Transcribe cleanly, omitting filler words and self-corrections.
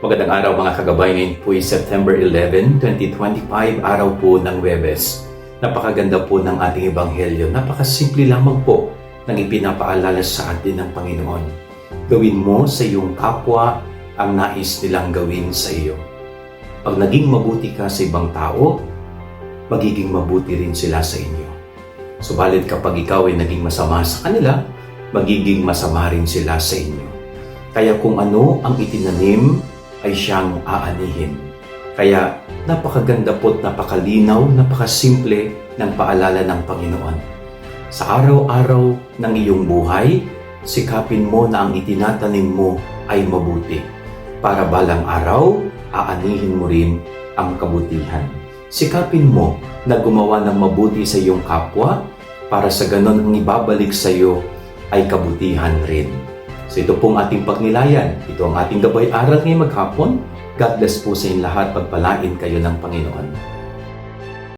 Magandang araw mga kagabay, ngayon po ay September 11, 2025, araw po ng Huwebes. Napakaganda po ng ating ebanghelyo, napakasimple lamang po ng ipinapaalala sa atin ng Panginoon. Gawin mo sa iyong kapwa ang nais nilang gawin sa iyo. Pag naging mabuti ka sa ibang tao, magiging mabuti rin sila sa inyo. Subalit kapag ikaw ay naging masama sa kanila, magiging masama rin sila sa inyo. Kaya kung ano ang itinanim, ay siyang aanihin. Kaya napakaganda po't napakalinaw, napakasimple ng paalala ng Panginoon. Sa araw-araw ng iyong buhay, sikapin mo na ang itinatanim mo ay mabuti. Para balang araw, aanihin mo rin ang kabutihan. Sikapin mo na gumawa ng mabuti sa iyong kapwa para sa ganon ang ibabalik sa iyo ay kabutihan rin. So ito pong ating pagnilayan. Ito ang ating gabay aral ngayong maghapon. God bless po sa inyong lahat. Pagpalain kayo ng Panginoon.